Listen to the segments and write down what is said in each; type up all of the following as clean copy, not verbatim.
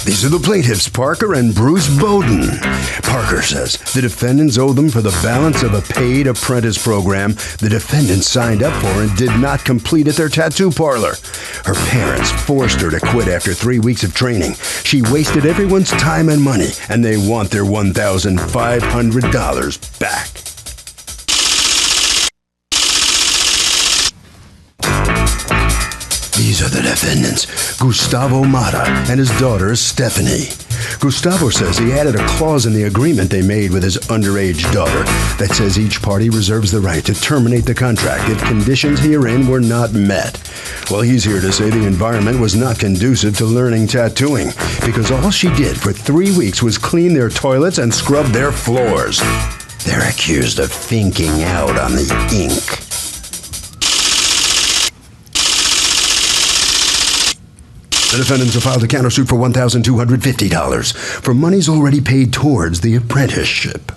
These are the plaintiffs, Parker and Bruce Bowden. Parker says the defendants owe them for the balance of a paid apprentice program the defendants signed up for and did not complete at their tattoo parlor. Her parents forced her to quit after 3 weeks of training. She wasted everyone's time and money, and they want their $1,500 back. These are the defendants, Gustavo Mata and his daughter, Stephanie. Gustavo says he added a clause in the agreement they made with his underage daughter that says each party reserves the right to terminate the contract if conditions herein were not met. Well, he's here to say the environment was not conducive to learning tattooing because all she did for 3 weeks was clean their toilets and scrub their floors. They're accused of finking out on the ink. The defendants have filed a countersuit for $1,250 for monies already paid towards the apprenticeship.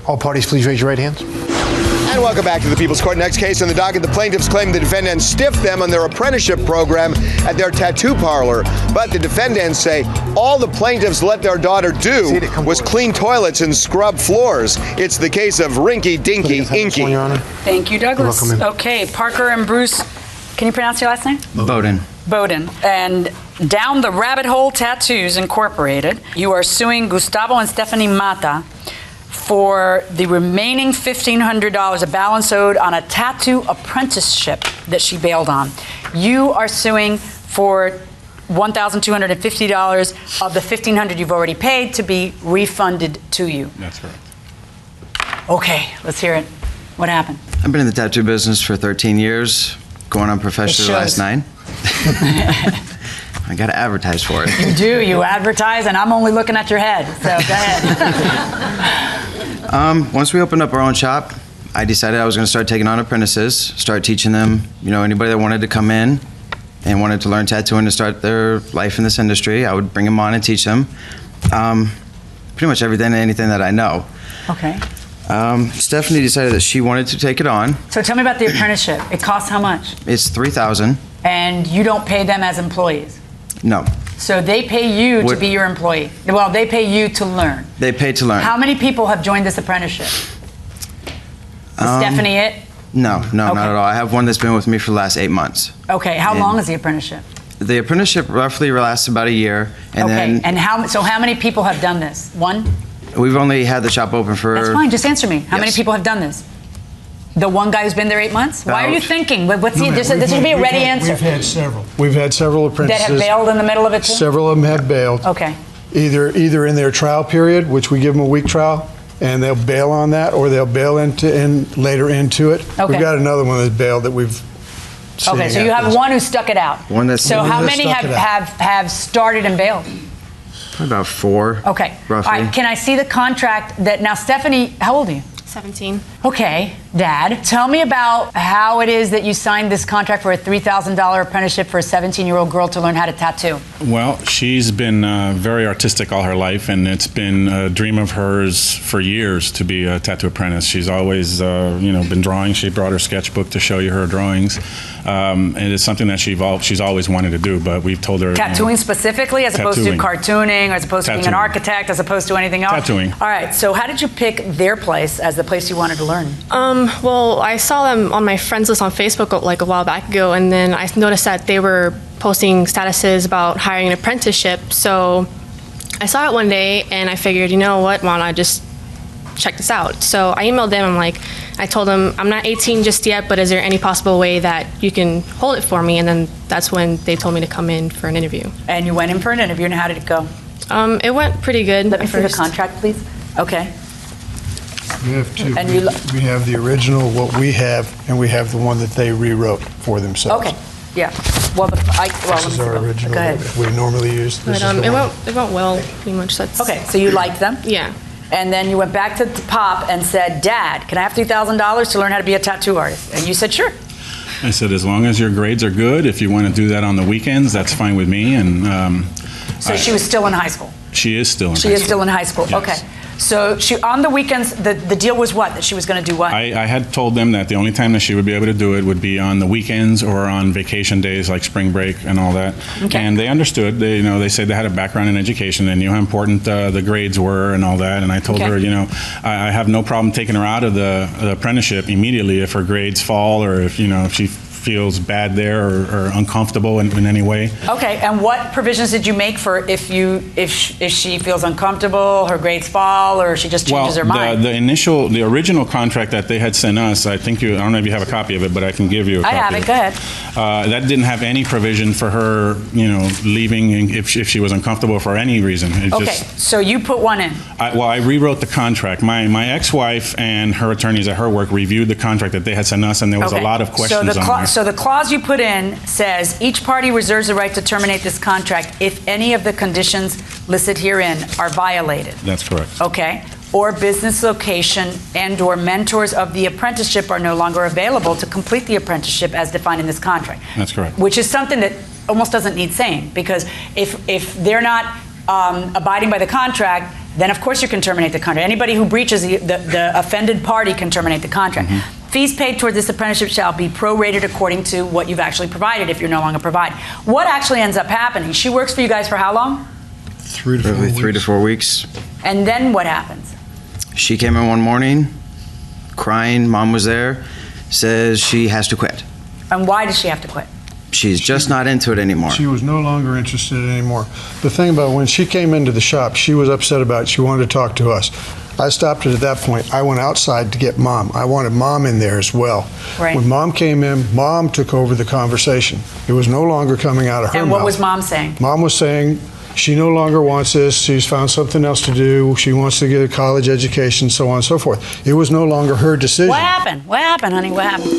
All parties, please raise your right hands. And welcome back to the People's Court. Next case on the docket, the plaintiffs claim the defendants stiffed them on their apprenticeship program at their tattoo parlor. But the defendants say all the plaintiffs let their daughter do was clean toilets and scrub floors. It's the case of Rinky Dinky Inky. Thank you, Douglas. Okay, Parker and Bruce, can you pronounce your last name? Bowden. Bowden. And Down the Rabbit Hole Tattoos Incorporated, you are suing Gustavo and Stephanie Mata for the remaining $1,500, a balance owed on a tattoo apprenticeship that she bailed on. You are suing for $1,250 of the $1,500 you've already paid to be refunded to you. That's right. Okay, let's hear it. What happened? I've been in the tattoo business for 13 years, going on professionally the last 9. I gotta advertise for it. You do, you advertise, and I'm only looking at your head, so go ahead. Once we opened up our own shop, I decided I was gonna start taking on apprentices, start teaching them, anybody that wanted to come in and wanted to learn tattooing to start their life in this industry, I would bring them on and teach them pretty much everything and anything that I know. Okay. Stephanie decided that she wanted to take it on. So tell me about the apprenticeship. It costs how much? It's $3,000. And you don't pay them as employees? No. So they pay you to be your employee? Well, they pay you to learn? They pay to learn. How many people have joined this apprenticeship? Is Stephanie it? No, not at all. I have one that's been with me for the last 8 months. Okay, how long is the apprenticeship? The apprenticeship roughly lasts about a year. And so how many people have done this? One? We've only had the shop open for... That's fine, just answer me. How many people have done this? The one guy who's been there 8 months? Why are you thinking? This should be a ready answer. We've had several. We've had several apprentices. That have bailed in the middle of it too? Several of them have bailed. Okay. Either in their trial period, which we give them a week trial, and they'll bail on that, or they'll bail later into it. Okay. We've got another one that's bailed that we've seen. Okay, so you have one who stuck it out. One that's... So how many have started and bailed? About 4. Okay. Roughly. All right, can I see the contract that, now Stephanie, how old are you? 17. Okay, Dad, tell me about how it is that you signed this contract for a $3,000 apprenticeship for a 17-year-old girl to learn how to tattoo. Well, she's been very artistic all her life, and it's been a dream of hers for years to be a tattoo apprentice. She's always, been drawing. She brought her sketchbook to show you her drawings. And it's something that she's always wanted to do, but we've told her... Tattooing specifically, as opposed to cartooning, or as opposed to being an architect, as opposed to anything else? Tattooing. All right, so how did you pick their place as the place you wanted to learn? Well, I saw them on my friends list on Facebook like a while back ago, and then I noticed that they were posting statuses about hiring an apprenticeship. So I saw it one day, and I figured, you know what, why don't I just check this out? So I emailed them. I told them, I'm not 18 just yet, but is there any possible way that you can hold it for me? And then that's when they told me to come in for an interview. And you went in for an interview, and how did it go? It went pretty good. Let me see the contract, please. Okay. We have two. And we have the original, what we have, and we have the one that they rewrote for themselves. Okay. Yeah. Well, this is our original. Go ahead. That we normally use. But it went well, pretty much. Okay, so you liked them? Yeah. And then you went back to Pop and said, Dad, can I have $3,000 to learn how to be a tattoo artist? And you said, sure. I said, as long as your grades are good, if you want to do that on the weekends, that's fine with me. And so she was still in high school? She is still in high school. She is still in high school, Yes. okay. So on the weekends, the deal was what? That she was going to do what? I had told them that the only time that she would be able to do it would be on the weekends or on vacation days like spring break and all that. Okay. And they understood. They said they had a background in education. They knew how important the grades were and all that. And I told her, I have no problem taking her out of the apprenticeship immediately if her grades fall or if she feels bad there or uncomfortable in any way. Okay, and what provisions did you make for if she feels uncomfortable, her grades fall, or she just changes her mind? The original contract that they had sent us, I don't know if you have a copy of it, but I can give you a copy. I have it, go ahead. That didn't have any provision for her, leaving if she was uncomfortable for any reason. So you put one in. I rewrote the contract. My ex-wife and her attorneys at her work reviewed the contract that they had sent us, and there was a lot of questions on there. So the clause you put in says, each party reserves the right to terminate this contract if any of the conditions listed herein are violated. That's correct. Okay. Or business location and or mentors of the apprenticeship are no longer available to complete the apprenticeship as defined in this contract. That's correct. Which is something that almost doesn't need saying, because if they're not abiding by the contract, then of course you can terminate the contract. Anybody who breaches the offended party can terminate the contract. Mm-hmm. Fees paid toward this apprenticeship shall be prorated according to what you've actually provided if you're no longer providing. What actually ends up happening? She works for you guys for how long? 3 to 4 weeks. 3 to 4 weeks. And then what happens? She came in one morning, crying, mom was there, says she has to quit. And why does she have to quit? She's just not into it anymore. She was no longer interested anymore. The thing about when she came into the shop, she was upset about it. She wanted to talk to us. I stopped it at that point. I went outside to get mom. I wanted mom in there as well. Right. When mom came in, mom took over the conversation. It was no longer coming out of her mouth. And what was mom saying? Mom was saying she no longer wants this. She's found something else to do. She wants to get a college education, so on and so forth. It was no longer her decision. What happened? What happened, honey? What happened?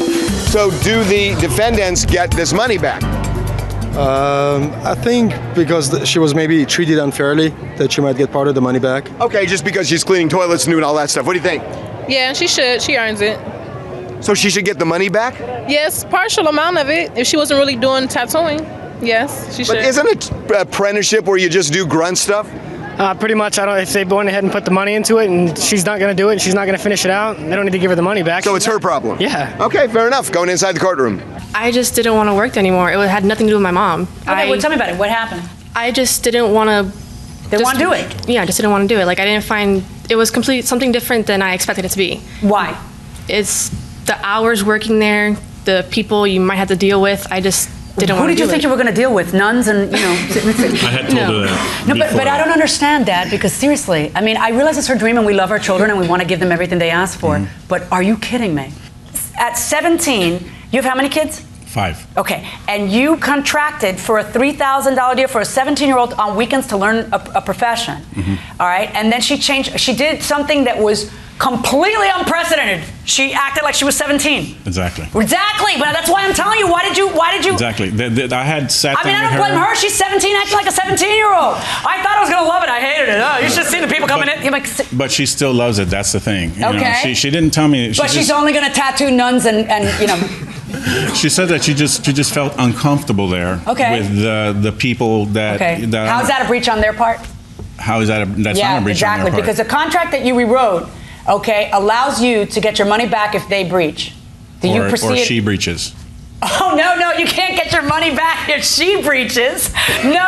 So do the defendants get this money back? I think because she was maybe treated unfairly, that she might get part of the money back. Okay, just because she's cleaning toilets and doing all that stuff. What do you think? Yeah, she should. She earns it. So she should get the money back? Yes, partial amount of it. If she wasn't really doing tattooing, yes, she should. But isn't it apprenticeship where you just do grunt stuff? Pretty much, if they went ahead and put the money into it and she's not going to do it and she's not going to finish it out, they don't need to give her the money back. So it's her problem? Yeah. Okay, fair enough. Going inside the courtroom. I just didn't want to work anymore. It had nothing to do with my mom. Okay, well, tell me about it. What happened? I just didn't want to. They want to do it? Yeah, I just didn't want to do it. Like, I didn't find it was something different than I expected it to be. Why? It's the hours working there, the people you might have to deal with. I just didn't want to do it. Who did you think you were going to deal with? Nuns and, I had told her that. No, but I don't understand that, because seriously, I mean, I realize it's her dream and we love our children and we want to give them everything they ask for. Mm-hmm. But are you kidding me? At 17, you have how many kids? 5. Okay, and you contracted for a $3,000 deal for a 17-year-old on weekends to learn a profession. Mm-hmm. All right, and then she did something that was completely unprecedented. She acted like she was 17. Exactly. Exactly, but that's why I'm telling you. Why did you? Exactly. I had sat down with her. I don't blame her. She's 17, acting like a 17-year-old. I thought I was going to love it. I hated it. Oh, you should see the people coming in. But she still loves it. That's the thing. Okay. She didn't tell me. But she's only going to tattoo nuns and. She said that she just felt uncomfortable there with the people that. Okay. How's that a breach on their part? How is that? That's not a breach exactly, on their part. because the contract that you rewrote, allows you to get your money back if they breach. Or she breaches. Oh, no, you can't get your money back if she breaches. No.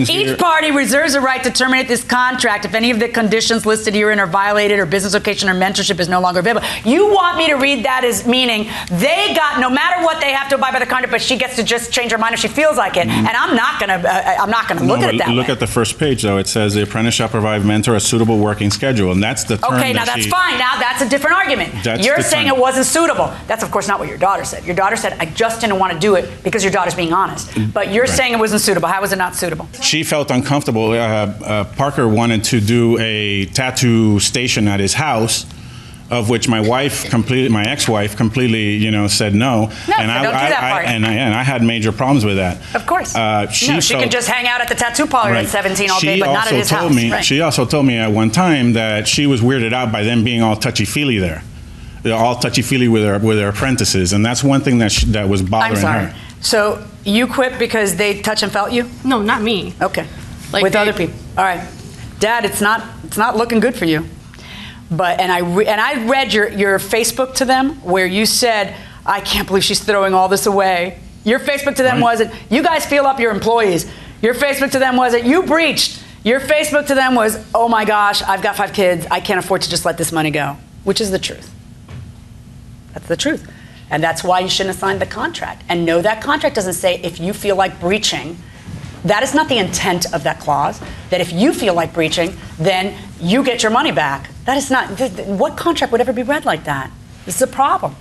Each party reserves a right to terminate this contract if any of the conditions listed herein are violated or business location or mentorship is no longer available. You want me to read that as meaning they got, no matter what, they have to abide by the contract, but she gets to just change her mind if she feels like it. Mm-hmm. And I'm not gonna look at it that way. Look at the first page, though. It says the apprentice shall provide mentor a suitable working schedule, and that's the term. Okay, now that's fine. Now that's a different argument. You're saying it wasn't suitable. That's, of course, not what your daughter said. Your daughter said, I just didn't want to do it because your daughter's being honest. But you're saying it wasn't suitable. How was it not suitable? She felt uncomfortable. Parker wanted to do a tattoo station at his house, of which my ex-wife completely, said no. No, don't do that part. And I had major problems with that. Of course. She can just hang out at the tattoo parlor at 17 all day, but not at his house. Right. She also told me at one time that she was weirded out by them being all touchy-feely there. They're all touchy-feely with their apprentices, and that's one thing that was bothering her. So you quit because they touch and felt you? No, not me. Okay. With other people. All right. Dad, it's not looking good for you. But I read your Facebook to them where you said, I can't believe she's throwing all this away. Your Facebook to them wasn't, you guys feel up your employees. Your Facebook to them wasn't, you breached. Your Facebook to them was, oh my gosh, I've got 5 kids. I can't afford to just let this money go, which is the truth. That's the truth. And that's why you shouldn't have signed the contract. And no, that contract doesn't say if you feel like breaching. That is not the intent of that clause, that if you feel like breaching, then you get your money back. That is not, what contract would ever be read like that? This is a problem.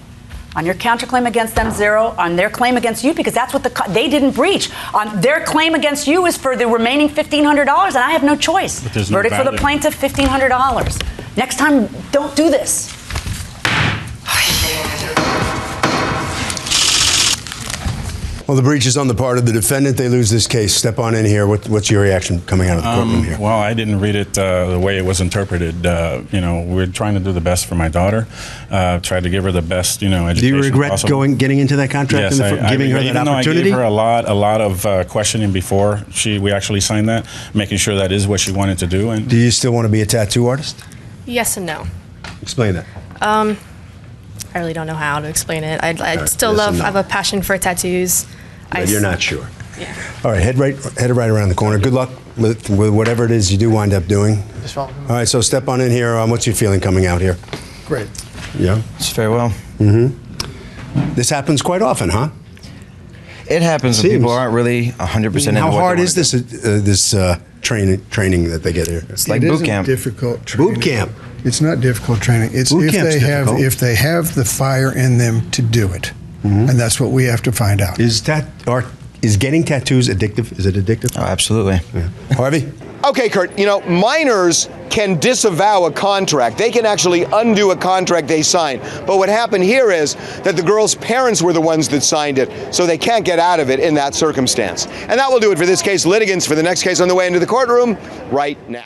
On your counterclaim against them, 0. On their claim against you, because that's what they didn't breach. On their claim against you is for the remaining $1,500, and I have no choice. Verdict for the plaintiff, $1,500. Next time, don't do this. Well, the breach is on the part of the defendant. They lose this case. Step on in here. What's your reaction coming out of the courtroom here? Well, I didn't read it the way it was interpreted. We're trying to do the best for my daughter. Tried to give her the best, education. Do you regret possible. getting into that contract yes, and giving her that opportunity? I gave her a lot of questioning before we actually signed that, making sure that is what she wanted to do. And do you still want to be a tattoo artist? Yes and no. Explain that. I really don't know how to explain it. I still love. I have a passion for tattoos. But you're not sure. Yeah. All right, head right around the corner. Good luck with whatever it is you do wind up doing. All right, so step on in here. What's your feeling coming out here? Great. Yeah. It's very well. Mm-hmm. This happens quite often, huh? It happens when people aren't really 100% into How what hard they is this training that they get here? It's like boot camp. Difficult training. Boot camp. It's not difficult training. It's if they have the fire in them to do it. Mm-hmm. And that's what we have to find out. Is getting tattoos addictive? Is it addictive? Oh, absolutely. Yeah. Harvey? Okay, Kurt, minors can disavow a contract. They can actually undo a contract they signed. But what happened here is that the girl's parents were the ones that signed it, so they can't get out of it in that circumstance. And that will do it for this case. Litigants for the next case on the way into the courtroom right now.